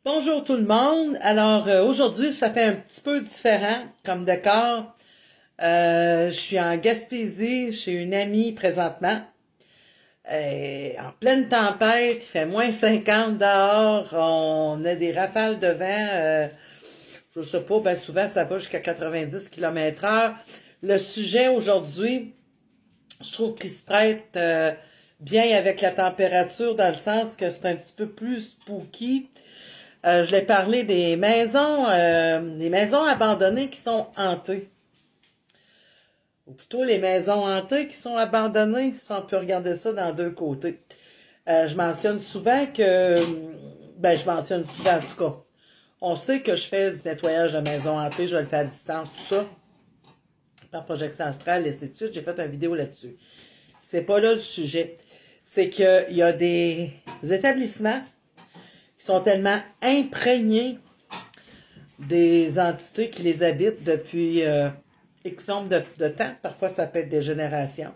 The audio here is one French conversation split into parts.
Bonjour tout le monde. Alors aujourd'hui, ça fait un petit peu différent comme décor. Je suis en Gaspésie chez une amie présentement. En pleine tempête, il fait -50 dehors. On a des rafales de vent. Je sais pas, ben souvent ça va jusqu'à 90 km/h. Le sujet aujourd'hui, je trouve qu'il se prête bien avec la température dans le sens que c'est un petit peu plus spooky. Je l'ai parlé des maisons abandonnées qui sont hantées. Ou plutôt les maisons hantées qui sont abandonnées, si on peut regarder ça dans deux côtés. Je mentionne souvent je mentionne souvent en tout cas. On sait que je fais du nettoyage de maisons hantées, je le fais à distance, tout ça, par projection astrale, et ainsi de suite. J'ai fait une vidéo là-dessus. C'est pas là le sujet. C'est qu'il y a des établissements qui sont tellement imprégnés des entités qui les habitent depuis X nombre de temps. Parfois, ça peut être des générations.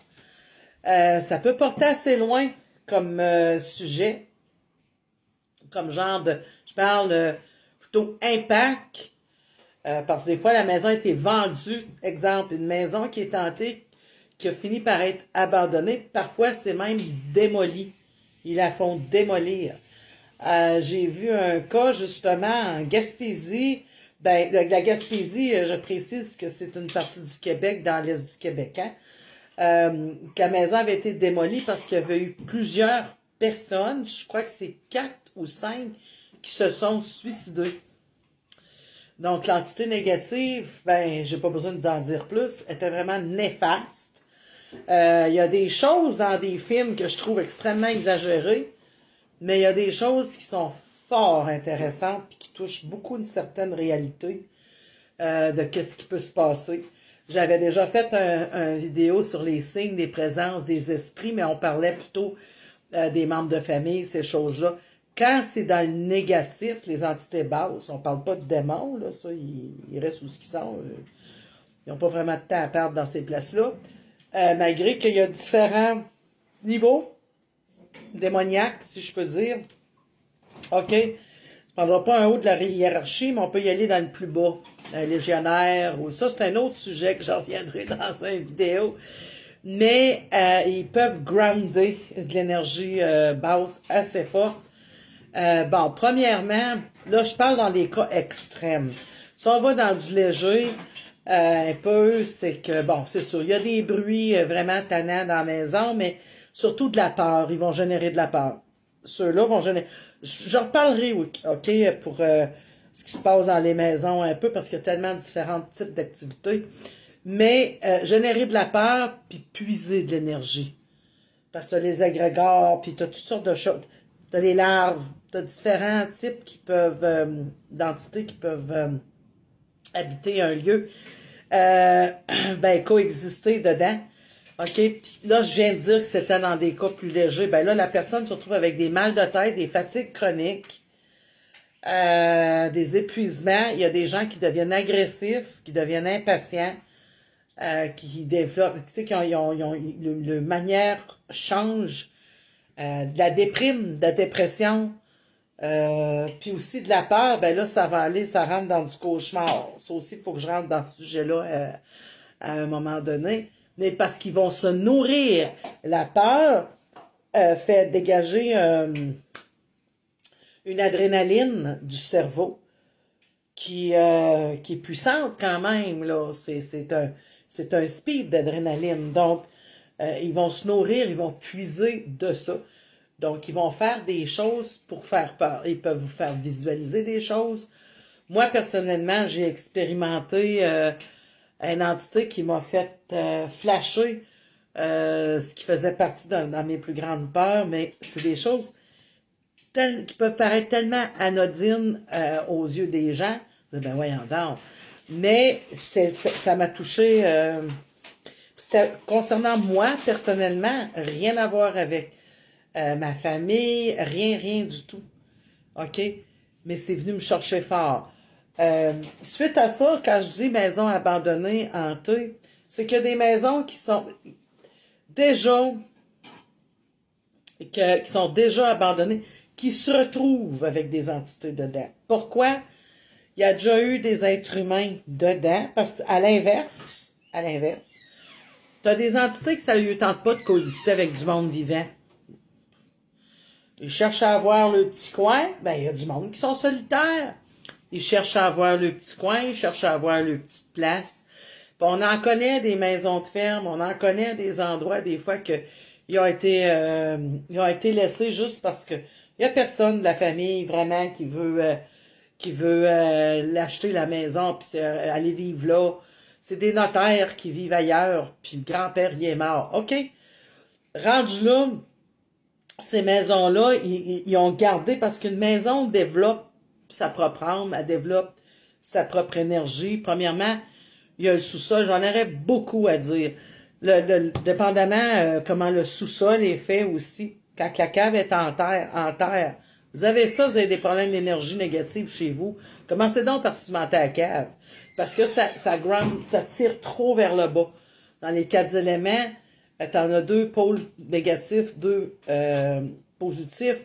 Ça peut porter assez loin comme sujet, comme genre de... Je parle plutôt impact, parce que des fois, la maison a été vendue. Exemple, une maison qui est tentée, qui a fini par être abandonnée. Parfois, c'est même démoli. Ils la font démolir. J'ai vu un cas, justement, en Gaspésie. Ben, la Gaspésie, je précise que c'est une partie du Québec, dans l'est du Québec, hein? Que la maison avait été démolie parce qu'il y avait eu plusieurs personnes, je crois que c'est 4 ou 5, qui se sont suicidées. Donc, l'entité négative, ben, j'ai pas besoin de vous en dire plus, était vraiment néfaste. Il y a des choses dans des films que je trouve extrêmement exagérées, mais il y a des choses qui sont fort intéressantes et qui touchent beaucoup une certaine réalité de qu'est-ce qui peut se passer. J'avais déjà fait un vidéo sur les signes des présences des esprits, mais on parlait plutôt des membres de famille, ces choses-là. Quand c'est dans le négatif, les entités basses, on parle pas de démons, là, ça, ils restent où ce qu'ils sont. Ils n'ont pas vraiment de temps à perdre dans ces places-là. Malgré qu'il y a différents niveaux démoniaques, si je peux dire. OK, on ne prendra pas un haut de la hiérarchie, mais on peut y aller dans le plus bas. Légionnaire, ou ça, c'est un autre sujet que j'en reviendrai dans une vidéo. Mais ils peuvent grounder de l'énergie basse assez forte. Bon, premièrement, là, je parle dans des cas extrêmes. Si on va dans du léger, un peu, c'est que, bon, c'est sûr, il y a des bruits vraiment tannants dans la maison, mais surtout de la peur. Ils vont générer de la peur. Ceux-là vont générer... J'en reparlerai, OK, pour ce qui se passe dans les maisons un peu, parce qu'il y a tellement de différents types d'activités. Mais générer de la peur, puis puiser de l'énergie. Parce que tu as les agrégats, puis tu as toutes sortes de choses. Tu as les larves, tu as différents types qui peuvent, d'entités qui peuvent habiter un lieu, ben, coexister dedans. OK? Puis là, je viens de dire que c'était dans des cas plus légers. Ben là, la personne se retrouve avec des mal de tête, des fatigues chroniques, des épuisements. Il y a des gens qui deviennent agressifs, qui deviennent impatients, qui développent, tu sais, le manière change, de la déprime, de la dépression, puis aussi de la peur, ben là, ça va aller, ça rentre dans du cauchemar. Ça aussi, il faut que je rentre dans ce sujet-là à un moment donné. Mais parce qu'ils vont se nourrir. La peur fait dégager une adrénaline du cerveau qui est puissante quand même, là. C'est un speed d'adrénaline. Donc, ils vont se nourrir, ils vont puiser de ça. Donc, ils vont faire des choses pour faire peur. Ils peuvent vous faire visualiser des choses. Moi, personnellement, j'ai expérimenté une entité qui m'a fait flasher ce qui faisait partie dans mes plus grandes peurs, mais c'est des choses qui peuvent paraître tellement anodines aux yeux des gens. Ben voyons donc. Mais ça m'a touché. C'était concernant moi, personnellement, rien à voir avec ma famille, rien du tout. OK? Mais c'est venu me chercher fort. Suite à ça, quand je dis maison abandonnée, hantée, c'est qu'il y a des maisons qui sont déjà abandonnées, qui se retrouvent avec des entités dedans. Pourquoi? Il y a déjà eu des êtres humains dedans, parce qu'à l'inverse, t'as des entités que ça ne lui tente pas de coexister avec du monde vivant. Ils cherchent à avoir le petit coin, ben il y a du monde qui sont solitaires. Ils cherchent à avoir le petit coin, ils cherchent à avoir le petite place. Puis on en connaît des maisons de ferme, on en connaît des endroits des fois que ils ont été laissés juste parce que il y a personne de la famille vraiment qui veut l'acheter la maison puis aller vivre là. C'est des notaires qui vivent ailleurs, puis le grand-père y est mort. OK? Rendu là, ces maisons-là, ils ont gardé, parce qu'une maison développe sa propre âme, elle développe sa propre énergie. Premièrement, il y a le sous-sol, j'en aurais beaucoup à dire. Dépendamment comment le sous-sol est fait aussi, quand la cave est en terre, vous avez ça, vous avez des problèmes d'énergie négative chez vous. Commencez donc par cimenter la cave, parce que ça tire trop vers le bas. Dans les 4 éléments, t'en as 2 pôles négatifs, 2 positifs.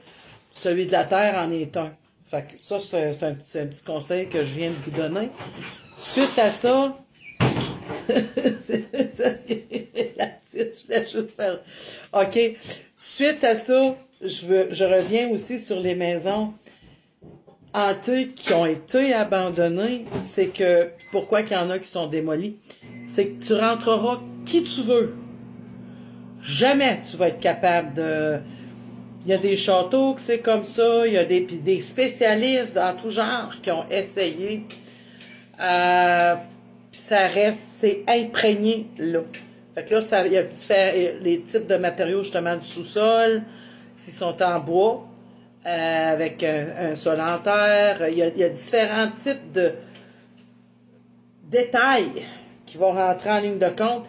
Celui de la Terre en est un. Fait que ça, c'est un petit conseil que je viens de vous donner. Suite à ça, c'est ça ce qui est la petite, je voulais juste faire. OK. Suite à ça, je reviens aussi sur les maisons hantées qui ont été abandonnées. C'est que, pourquoi qu'il y en a qui sont démolies? C'est que tu rentreras qui tu veux. Jamais tu vas être capable de... Il y a des châteaux que c'est comme ça, il y a des spécialistes dans tout genre qui ont essayé. Puis ça reste, c'est imprégné là. Fait que là, il y a les types de matériaux justement du sous-sol, s'ils sont en bois, avec un sol en terre. Il y a différents types de détails qui vont rentrer en ligne de compte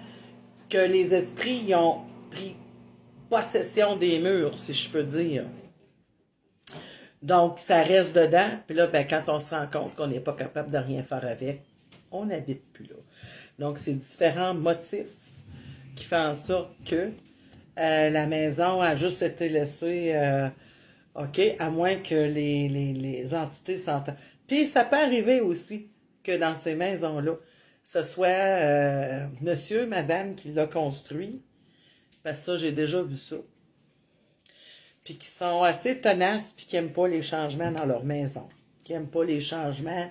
que les esprits y ont pris possession des murs, si je peux dire. Donc, ça reste dedans. Puis là, ben, quand on se rend compte qu'on n'est pas capable de rien faire avec, on n'habite plus là. Donc, c'est différents motifs qui font en sorte que la maison a juste été laissée, OK, à moins que les entités s'entendent. Puis, ça peut arriver aussi que dans ces maisons-là, ce soit monsieur, madame qui l'a construit. Ben ça, j'ai déjà vu ça. Puis qui sont assez tenaces, puis qui n'aiment pas les changements dans leur maison. Qui n'aiment pas les changements,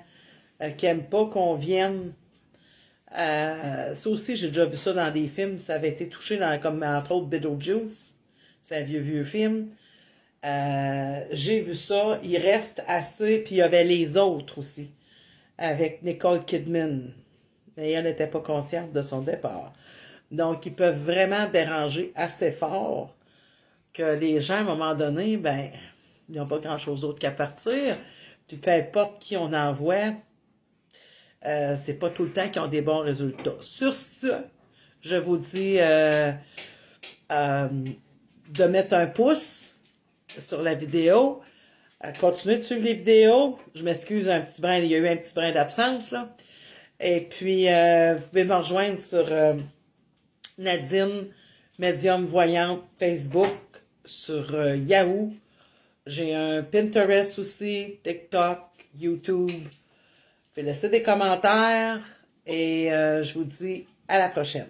qui n'aiment pas qu'on vienne... ça aussi, j'ai déjà vu ça dans des films. Ça avait été touché dans, comme entre autres Beetlejuice. C'est un vieux film. J'ai vu ça. Il reste assez... Puis il y avait les autres aussi. Avec Nicole Kidman. Mais elle n'était pas consciente de son départ. Donc, ils peuvent vraiment déranger assez fort que les gens, à un moment donné, ben, ils n'ont pas grand-chose d'autre qu'à partir. Puis, peu importe qui on envoie, c'est pas tout le temps qu'ils ont des bons résultats. Sur ce, je vous dis de mettre un pouce sur la vidéo. Continuez de suivre les vidéos. Je m'excuse un petit brin, il y a eu un petit brin d'absence, là. Et puis, vous pouvez me rejoindre sur... Nadine, médium voyante, Facebook, sur Yahoo. J'ai un Pinterest aussi, TikTok, YouTube. Faites laisser des commentaires et je vous dis à la prochaine.